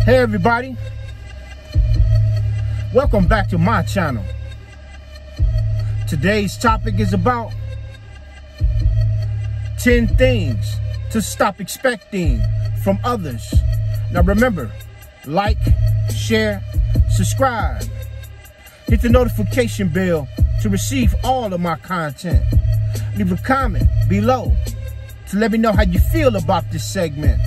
Hey everybody, welcome back to my channel. Today's topic is about 10 things to stop expecting from others. Now remember, like, share, subscribe, hit the notification bell to receive all of my content. Leave a comment below to let me know how you feel about this segment.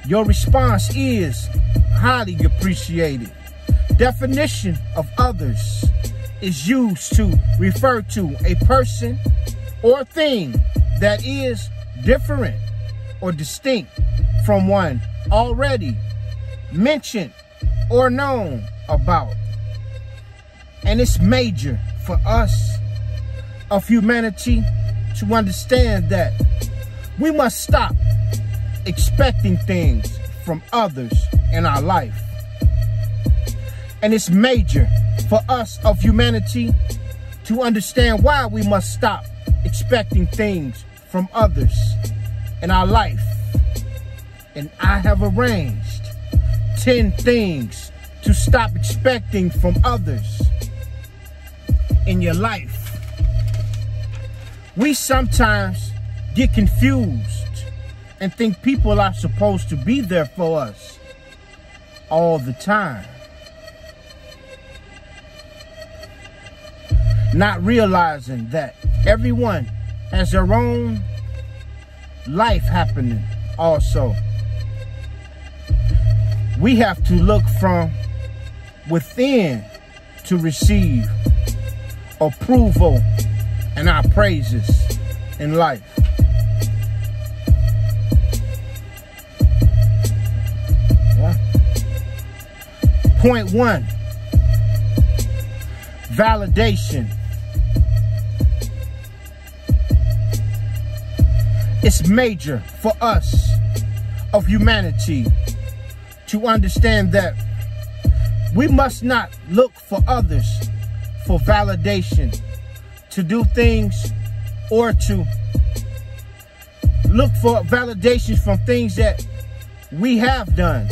Your response is highly appreciated. Definition of others is used to refer to a person or thing that is different or distinct from one already mentioned or known about. And it's major for us of humanity to understand that we must stop expecting things from others in our life. And it's major for us of humanity to understand why we must stop expecting things from others in our life. And I have arranged 10 things to stop expecting from others in your life. We sometimes get confused and think people are supposed to be there for us all the time, not realizing that everyone has their own life happening also. We have to look from within to receive approval and our praises in life. Point 1, validation. It's major for us of humanity to understand that we must not look for others for validation to do things or to look for validations from things that we have done.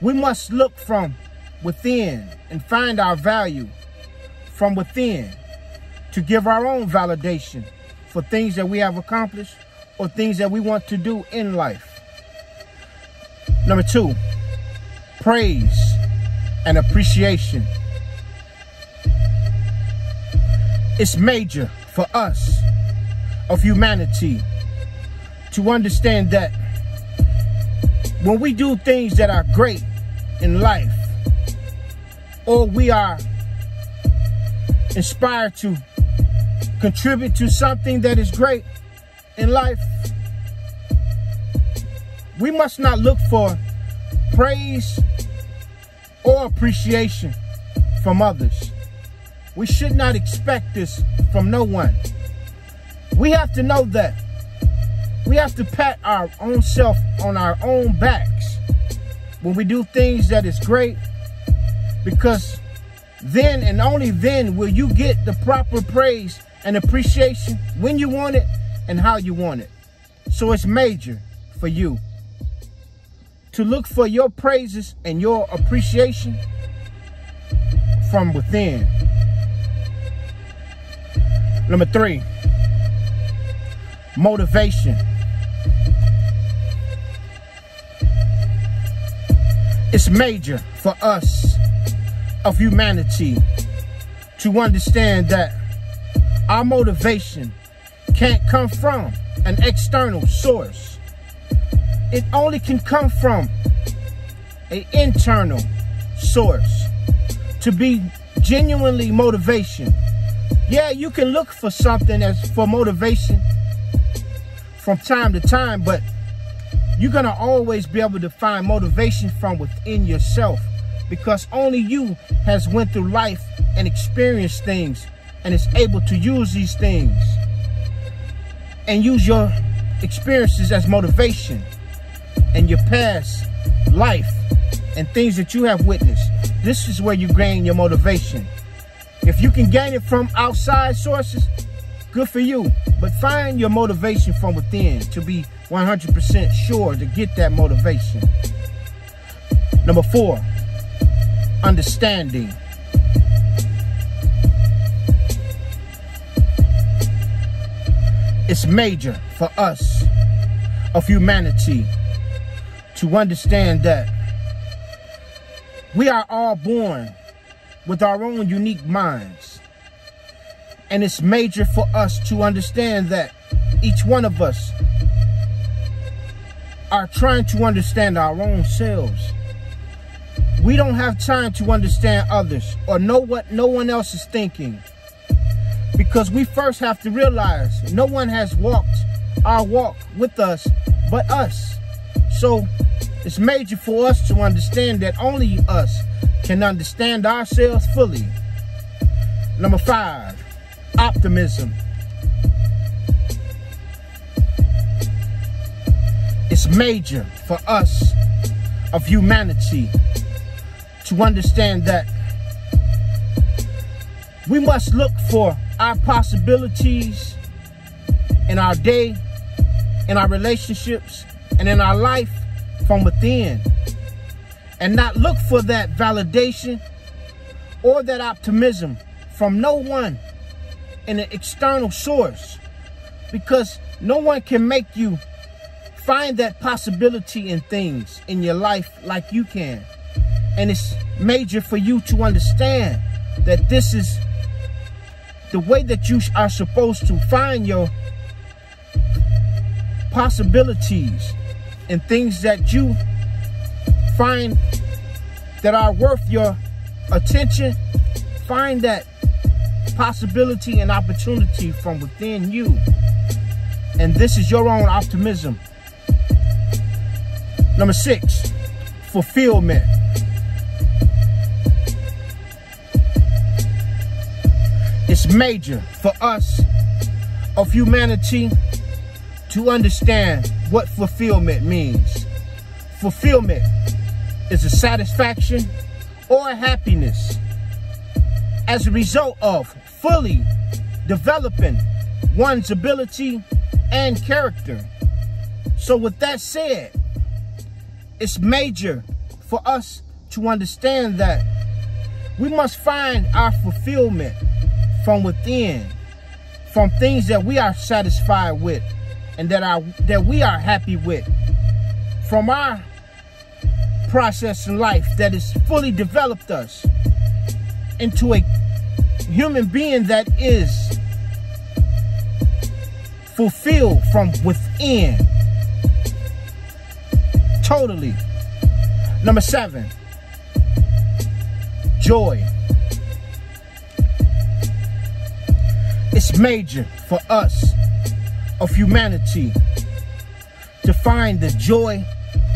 We must look from within and find our value from within to give our own validation for things that we have accomplished or things that we want to do in life. Number 2, praise and appreciation. It's major for us of humanity to understand that when we do things that are great in life, or we are inspired to contribute to something that is great in life, we must not look for praise or appreciation from others. We should not expect this from no one. We have to know that we have to pat our own self on our own backs when we do things that is great, because then and only then will you get the proper praise and appreciation when you want it and how you want it. So it's major for you to look for your praises and your appreciation from within. Number 3, motivation. It's major for us of humanity to understand that our motivation can't come from an external source. It only can come from an internal source to be genuinely motivation. Yeah, you can look for something as for motivation from time to time, but you're going to always be able to find motivation from within yourself, because only you has went through life and experienced things and is able to use these things and use your experiences as motivation and your past life and things that you have witnessed. This is where you gain your motivation. If you can gain it from outside sources, good for you. But find your motivation from within to be 100% sure to get that motivation. Number 4, understanding. It's major for us of humanity to understand that we are all born with our own unique minds. And it's major for us to understand that each one of us are trying to understand our own selves. We don't have time to understand others or know what no one else is thinking, because we first have to realize no one has walked our walk with us but us. So it's major for us to understand that only us can understand ourselves fully. Number 5, optimism. It's major for us of humanity to understand that we must look for our possibilities in our day, in our relationships, and in our life from within, and not look for that validation or that optimism from no one in an external source, because no one can make you find that possibility in things in your life like you can. And it's major for you to understand that this is the way that you are supposed to find your possibilities and things that you find that are worth your attention. Find that possibility and opportunity from within you. And this is your own optimism. Number 6, fulfillment. It's major for us of humanity to understand what fulfillment means. Fulfillment is a satisfaction or a happiness as a result of fully developing one's ability and character. So with that said, it's major for us to understand that we must find our fulfillment from within, from things that we are satisfied with and that we are happy with, from our process in life that has fully developed us into a human being that is fulfilled from within. Totally. Number 7, joy. It's major for us of humanity to find the joy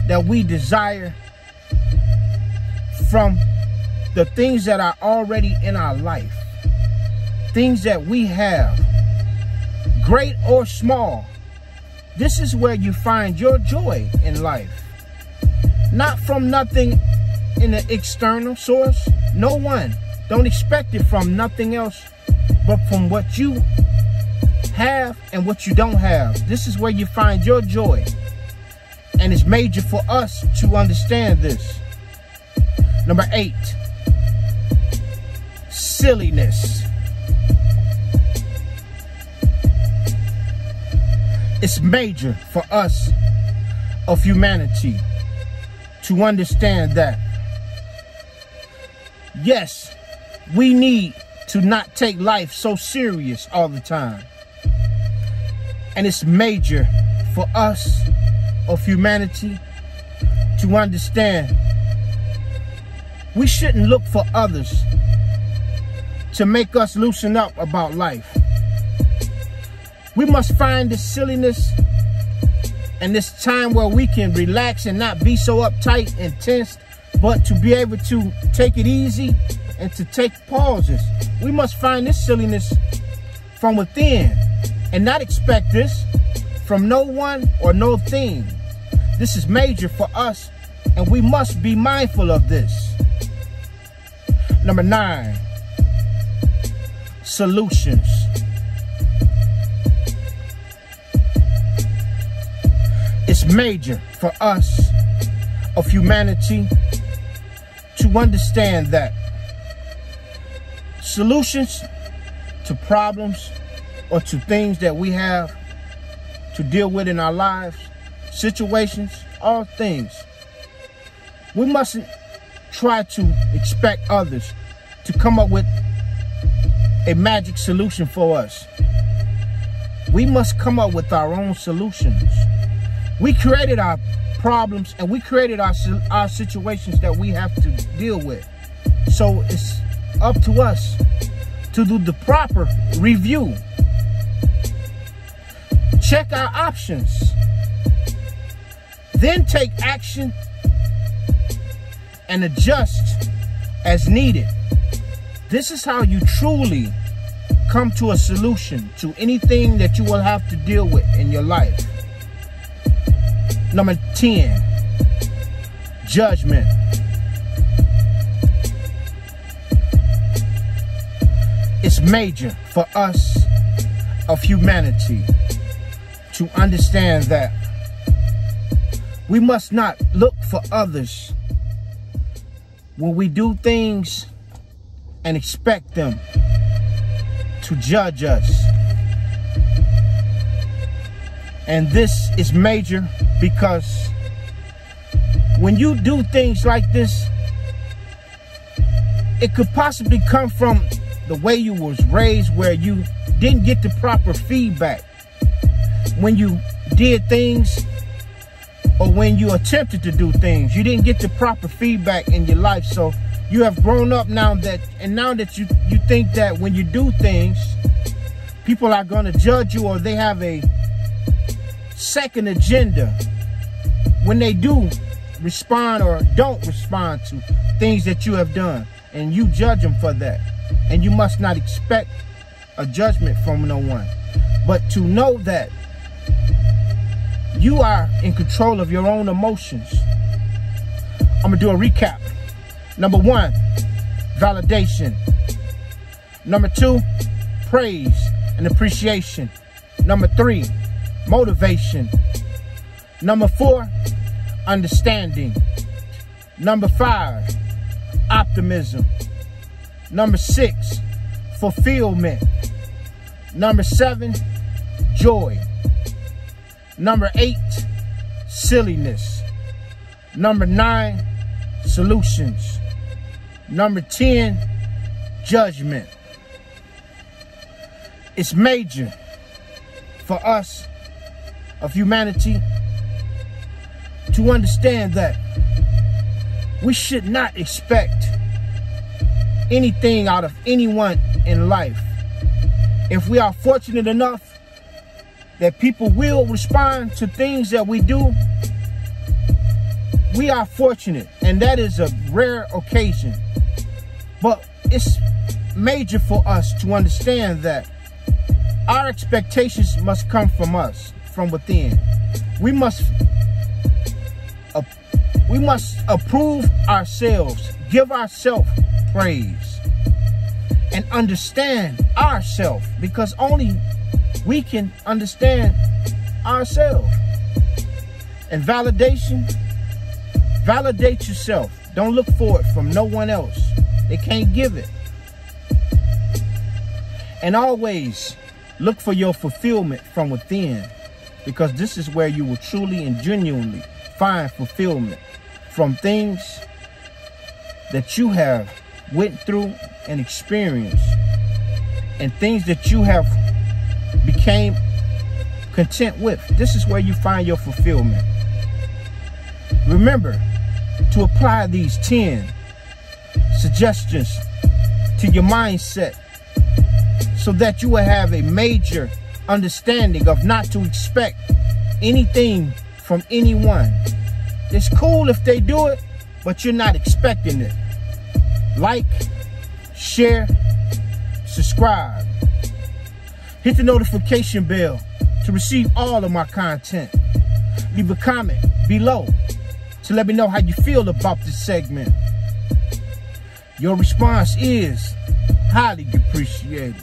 that we desire from the things that are already in our life. Things that we have, great or small. This is where you find your joy in life. Not from nothing in the external source. No one. Don't expect it from nothing else but from what you have and what you don't have. This is where you find your joy. And it's major for us to understand this. Number 8, silliness. It's major for us of humanity to understand that, yes, we need to not take life so serious all the time. And it's major for us of humanity to understand we shouldn't look for others to make us loosen up about life. We must find this silliness and this time where we can relax and not be so uptight and tense, but to be able to take it easy and to take pauses. We must find this silliness from within and not expect this from no one or no thing. This is major for us, and we must be mindful of this. Number 9, solutions. It's major for us of humanity to understand that solutions to problems or to things that we have to deal with in our lives, situations, all things, we mustn't try to expect others to come up with a magic solution for us. We must come up with our own solutions. We created our problems and we created our situations that we have to deal with. So it's up to us to do the proper review. Check our options. Then take action and adjust as needed. This is how you truly come to a solution to anything that you will have to deal with in your life. Number 10, judgment. It's major for us of humanity to understand that we must not look for others when we do things and expect them to judge us. And this is major because when you do things like this, it could possibly come from the way you was raised, where you didn't get the proper feedback when you did things, or when you attempted to do things. You didn't get the proper feedback in your life. So you have grown up now that you think that when you do things, people are going to judge you, or they have a second agenda when they do respond or don't respond to things that you have done, and you judge them for that. And you must not expect a judgment from no one, but to know that you are in control of your own emotions. I'm gonna do a recap. Number 1, validation. Number 2, praise and appreciation. Number 3, motivation. Number 4, understanding. Number 5, optimism. Number 6, fulfillment. Number 7, joy. Number 8, silliness. Number 9, solutions. Number 10, judgment. It's major for us of humanity to understand that we should not expect anything out of anyone in life. If we are fortunate enough that people will respond to things that we do, we are fortunate, and that is a rare occasion. But it's major for us to understand that our expectations must come from us, from within. We must approve ourselves, give ourselves praise, and understand ourselves, because only we can understand ourselves. And validation, validate yourself. Don't look for it from no one else. They can't give it. And always look for your fulfillment from within, because this is where you will truly and genuinely find fulfillment from things that you have went through and experienced, and things that you have became content with. This is where you find your fulfillment. Remember to apply these 10 suggestions to your mindset, so that you will have a major understanding of not to expect anything from anyone. It's cool if they do it, but you're not expecting it. Like, share, subscribe. Hit the notification bell to receive all of my content. Leave a comment below to let me know how you feel about this segment. Your response is highly appreciated.